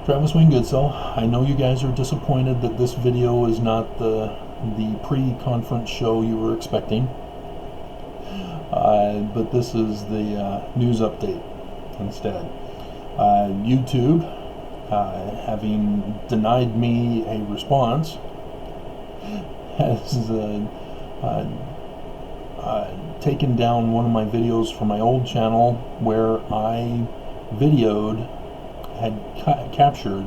Travis Wingoodsell, I know you guys are disappointed that this video is not the pre-conference show you were expecting, but this is the news update instead. YouTube, having denied me a response, has taken down one of my videos from my old channel where I had captured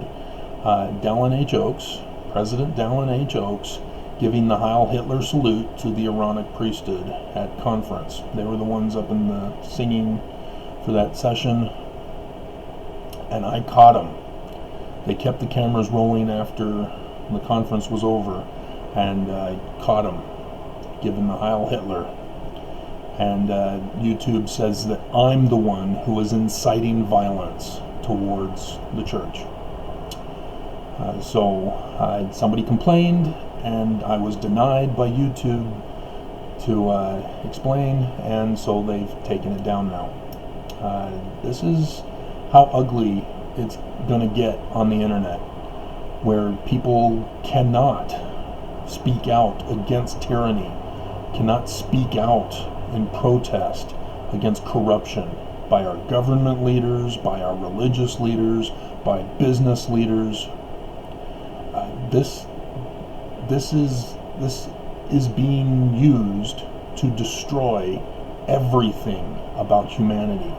Dallin H. Oaks, President Dallin H. Oaks, giving the Heil Hitler salute to the Aaronic priesthood at conference. They were the ones up in the singing for that session, and I caught them. They kept the cameras rolling after the conference was over, and I caught them giving the Heil Hitler. And YouTube says that I'm the one who is inciting violence towards the church. So somebody complained, and I was denied by YouTube to explain, and so they've taken it down now. This is how ugly it's going to get on the internet, where people cannot speak out against tyranny, cannot speak out in protest against corruption by our government leaders, by our religious leaders, by business leaders. This is being used to destroy everything about humanity,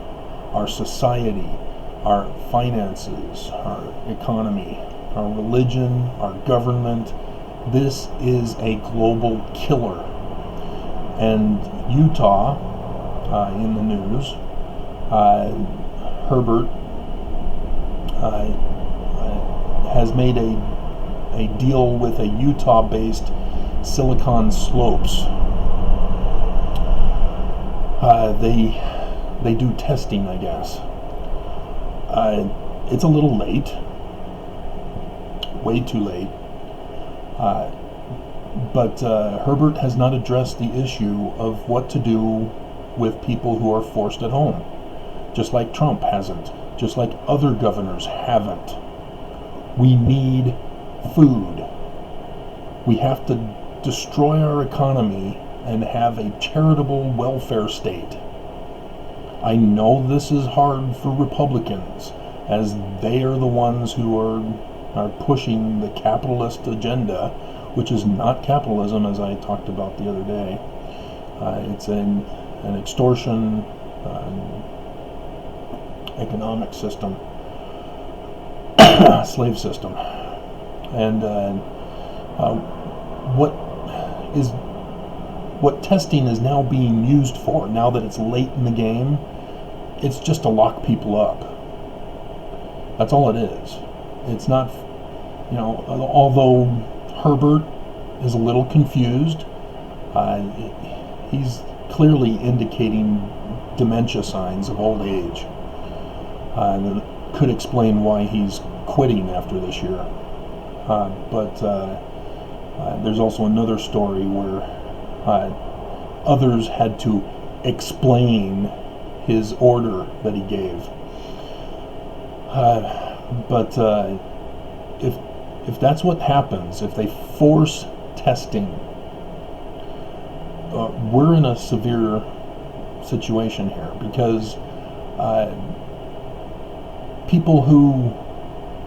our society, our finances, our economy, our religion, our government. This is a global killer. And Utah, in the news, Herbert has made a deal with a Utah-based Silicon Slopes. They do testing, I guess. It's a little late, way too late. But Herbert has not addressed the issue of what to do with people who are forced at home, just like Trump hasn't, just like other governors haven't. We need food. We have to destroy our economy and have a charitable welfare state. I know this is hard for Republicans, as they are the ones who are pushing the capitalist agenda, which is not capitalism, as I talked about the other day. It's an extortion economic system, slave system. And what testing is now being used for, now that it's late in the game, it's just to lock people up. That's all it is. It's not, although Herbert is a little confused. He's clearly indicating dementia signs of old age. That could explain why he's quitting after this year. But there's also another story where others had to explain his order that he gave. But if that's what happens, if they force testing, we're in a severe situation here, because people who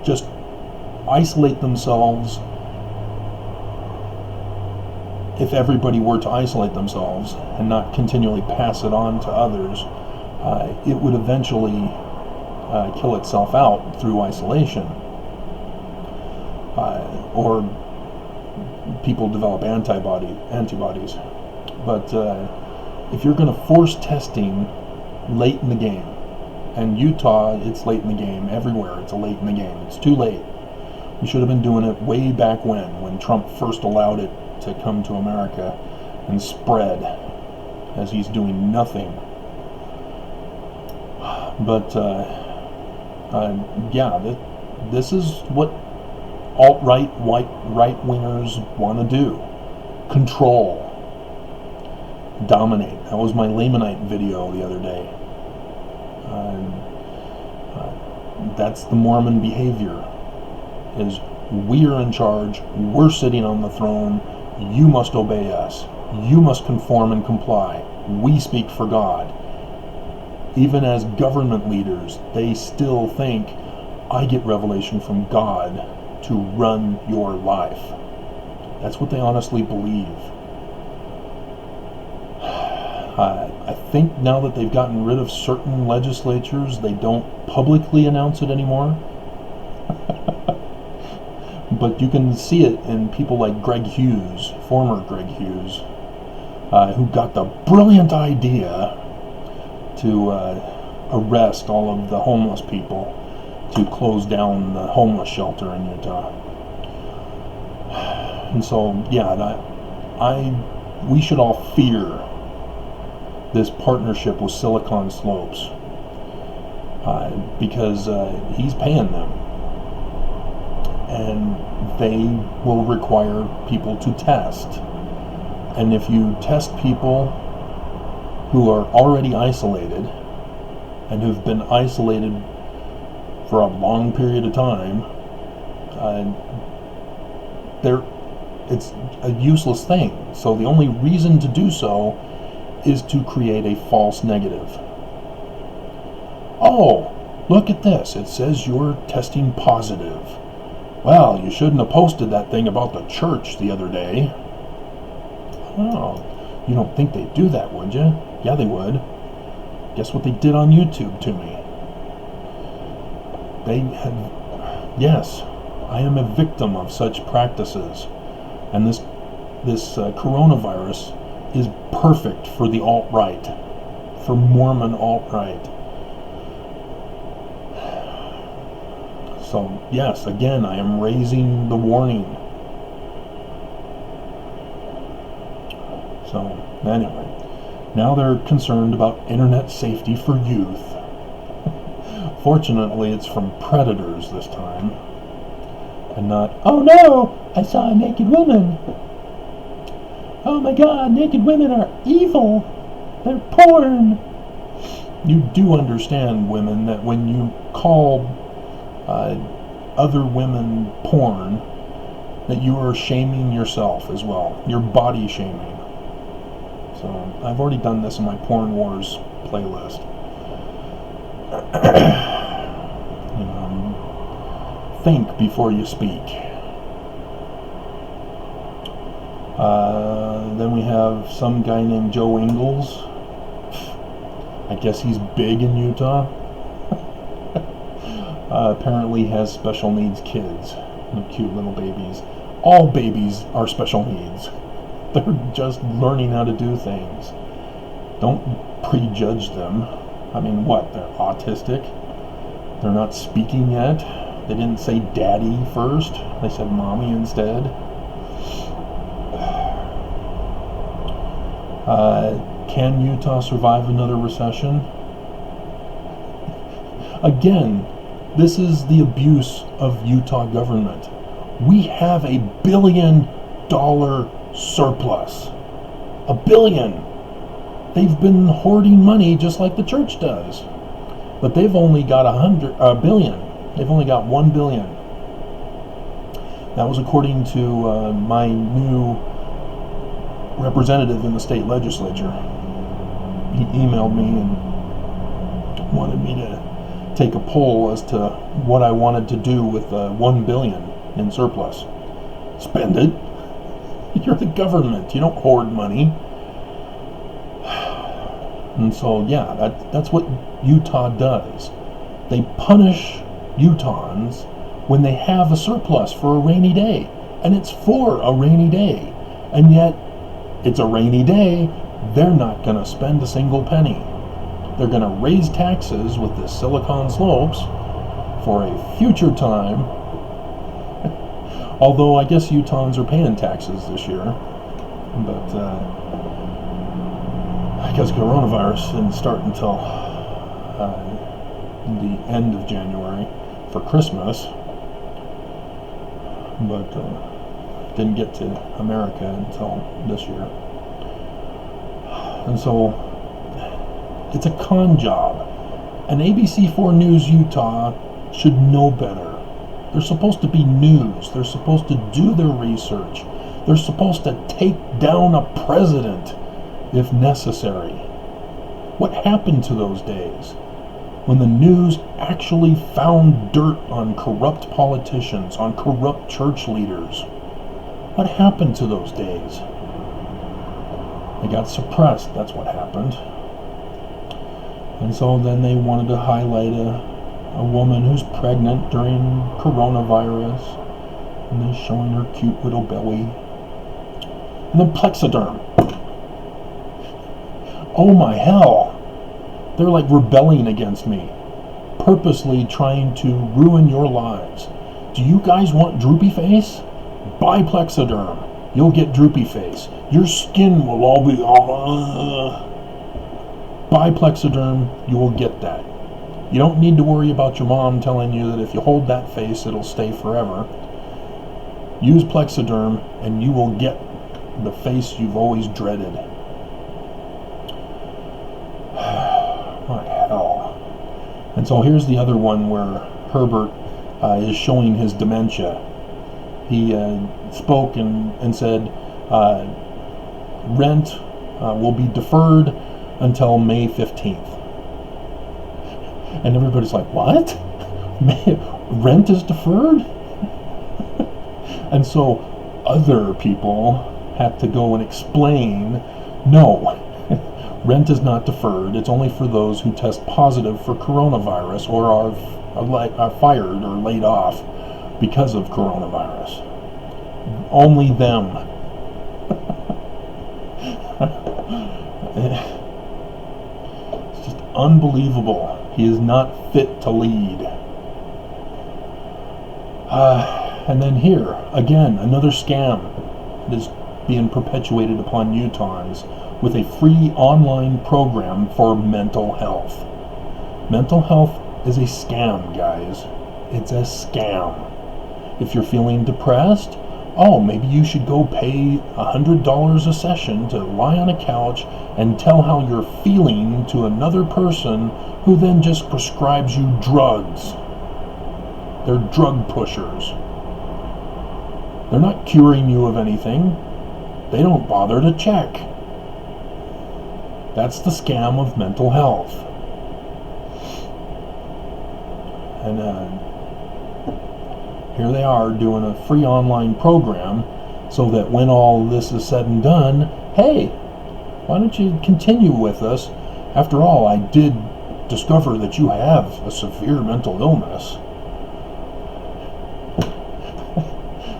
just isolate themselves, if everybody were to isolate themselves and not continually pass it on to others, it would eventually kill itself out through isolation. Or people develop antibodies. But if you're going to force testing late in the game, and Utah, it's late in the game, everywhere it's late in the game, it's too late. We should have been doing it way back when Trump first allowed it to come to America and spread, as he's doing nothing. But this is what alt-right, right-wingers want to do. Control. Dominate. That was my Lamanite video the other day. That's the Mormon behavior. is we are in charge, we're sitting on the throne, you must obey us, you must conform and comply, we speak for God. Even as government leaders, they still think, I get revelation from God to run your life. That's what they honestly believe. I think now that they've gotten rid of certain legislatures, they don't publicly announce it anymore. But you can see it in people like Greg Hughes, former Greg Hughes, who got the brilliant idea to arrest all of the homeless people, to close down the homeless shelter in Utah. And so, yeah, we should all fear this partnership with Silicon Slopes, because he's paying them, and they will require people to test. And if you test people who are already isolated and who've been isolated for a long period of time, it's a useless thing. So the only reason to do so is to create a false negative. Oh, look at this. It says you're testing positive. Well, you shouldn't have posted that thing about the church the other day. Oh, you don't think they'd do that, would you? Yeah, they would. Guess what they did on YouTube to me? Yes, I am a victim of such practices. And this coronavirus is perfect for the alt-right, for Mormon alt-right. So, yes, again, I am raising the warning. So, anyway, now they're concerned about internet safety for youth. Fortunately, it's from predators this time, and not, oh no, I saw a naked woman. Oh my God, naked women are evil. They're porn. You do understand, women, that when you call other women porn, that you are shaming yourself as well. You're body shaming. So I've already done this in my Porn Wars playlist. Think before you speak. Then we have some guy named Joe Ingles. I guess he's big in Utah. Apparently has special needs kids. Cute little babies. All babies are special needs. They're just learning how to do things. Don't prejudge them. I mean, what? They're autistic? They're not speaking yet? They didn't say daddy first? They said mommy instead? Can Utah survive another recession? Again, this is the abuse of Utah government. We have $1 billion surplus. $1 billion. They've been hoarding money just like the church does. But they've only got $1 billion. They've only got $1 billion. That was according to my new representative in the state legislature. He emailed me and wanted me to take a poll as to what I wanted to do with $1 billion in surplus. Spend it. You're the government. You don't hoard money. And so, yeah, that's what Utah does. They punish Utahns when they have a surplus for a rainy day. And it's for a rainy day. And yet, it's a rainy day. They're not going to spend a single penny. They're going to raise taxes with the Silicon Slopes for a future time. Although I guess Utahns are paying taxes this year. But I guess coronavirus didn't start until the end of January for Christmas. But didn't get to America until this year. And so it's a con job. And ABC4 News Utah should know better. They're supposed to be news. They're supposed to do their research. They're supposed to take down a president if necessary. What happened to those days when the news actually found dirt on corrupt politicians, on corrupt church leaders? What happened to those days? They got suppressed, that's what happened. And so then they wanted to highlight a woman who's pregnant during coronavirus, and they're showing her cute little belly. And then Plexiderm. Oh my hell! They're like rebelling against me, purposely trying to ruin your lives. Do you guys want droopy face? Buy Plexiderm. You'll get droopy face. Your skin will all be... Buy Plexiderm, you will get that. You don't need to worry about your mom telling you that if you hold that face, it'll stay forever. Use Plexiderm, and you will get the face you've always dreaded. What hell? And so here's the other one where Herbert is showing his dementia. He spoke and said, rent will be deferred until May 15th. And everybody's like, what? Rent is deferred? And so other people had to go and explain, no, rent is not deferred. It's only for those who test positive for coronavirus or are fired or laid off because of coronavirus. Only them. It's just unbelievable. He is not fit to lead. And then here, again, another scam that is being perpetuated upon Utahns with a free online program for mental health. Mental health is a scam, guys. It's a scam. If you're feeling depressed, oh, maybe you should go pay $100 a session to lie on a couch and tell how you're feeling to another person who then just prescribes you drugs. They're drug pushers. They're not curing you of anything. They don't bother to check. That's the scam of mental health. And here they are doing a free online program so that when all this is said and done, hey, why don't you continue with us? After all, I did discover that you have a severe mental illness.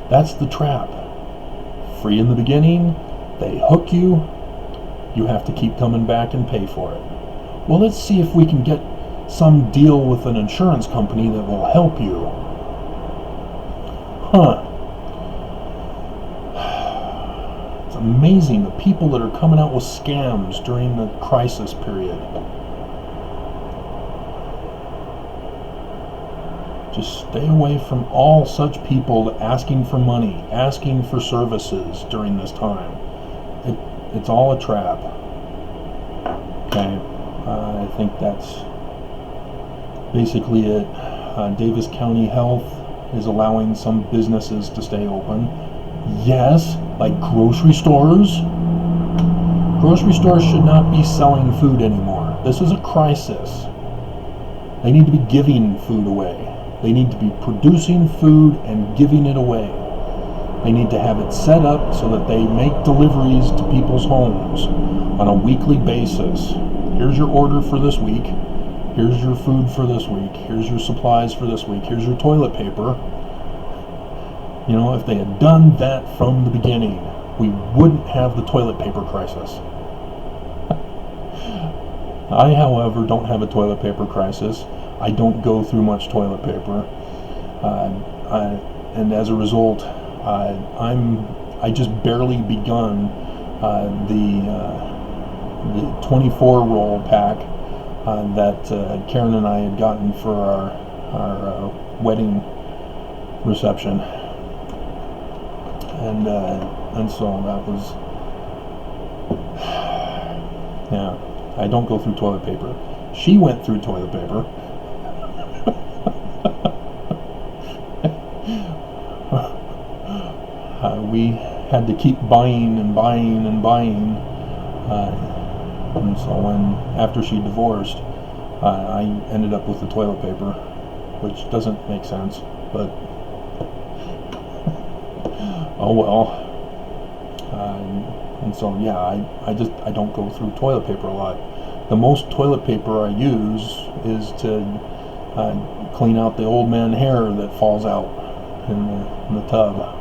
That's the trap. Free in the beginning, they hook you, you have to keep coming back and pay for it. Well, let's see if we can get some deal with an insurance company that will help you. It's amazing the people that are coming out with scams during the crisis period. Just stay away from all such people asking for money, asking for services during this time. It's all a trap. Okay, I think that's basically it. Davis County Health is allowing some businesses to stay open. Yes, like grocery stores. Grocery stores should not be selling food anymore. This is a crisis. They need to be giving food away. They need to be producing food and giving it away. They need to have it set up so that they make deliveries to people's homes on a weekly basis. Here's your order for this week. Here's your food for this week. Here's your supplies for this week. Here's your toilet paper. You know, if they had done that from the beginning, we wouldn't have the toilet paper crisis. I, however, don't have a toilet paper crisis. I don't go through much toilet paper. And as a result, I just barely begun the 24 roll pack that Karen and I had gotten for our wedding reception, and so that was, yeah. I don't go through toilet paper. She went through toilet paper. we had to keep buying and buying and buying. And so after she divorced, I ended up with the toilet paper, which doesn't make sense, but oh well. And so yeah, I don't go through toilet paper a lot. The most toilet paper I use is to clean out the old man hair that falls out in the tub.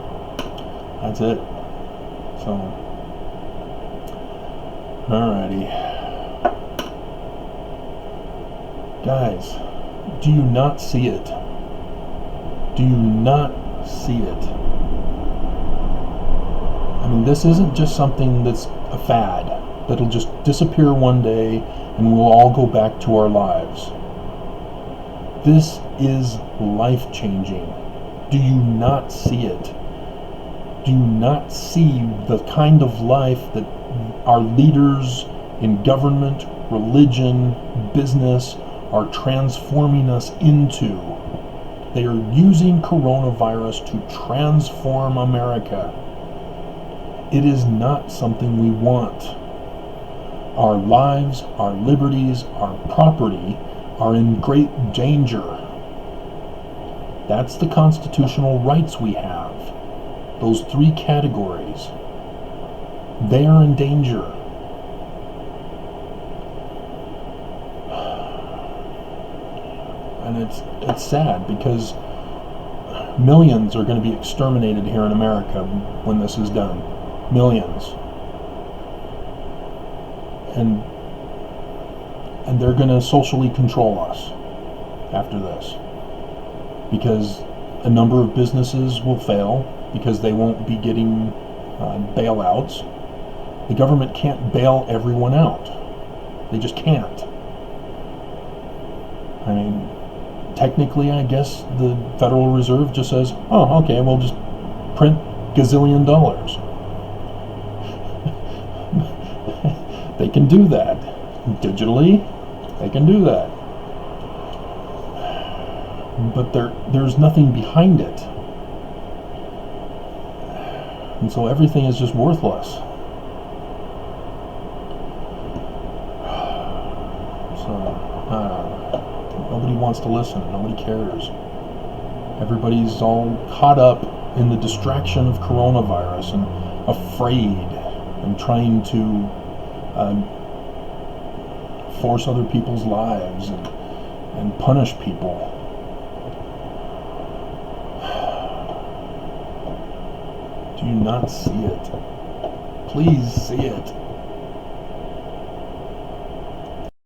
That's it. So, alrighty. Guys, do you not see it? Do you not see it? I mean, this isn't just something that's a fad that'll just disappear one day and we'll all go back to our lives. This is life-changing. Do you not see it? Do you not see the kind of life that our leaders in government, religion, business are transforming us into? They are using coronavirus to transform America. It is not something we want. Our lives, our liberties, our property are in great danger. That's the constitutional rights we have. Those 3 categories. They are in danger. And it's sad because millions are going to be exterminated here in America when this is done. Millions. And they're going to socially control us after this, because a number of businesses will fail because they won't be getting bailouts. The government can't bail everyone out. They just can't. I mean, technically, I guess the Federal Reserve just says, oh, okay, we'll just print gazillion dollars. They can do that. Digitally, they can do that. But there's nothing behind it. And so everything is just worthless. So, nobody wants to listen. Nobody cares. Everybody's all caught up in the distraction of coronavirus and afraid and trying to force other people's lives and punish people. Do you not see it? Please see it.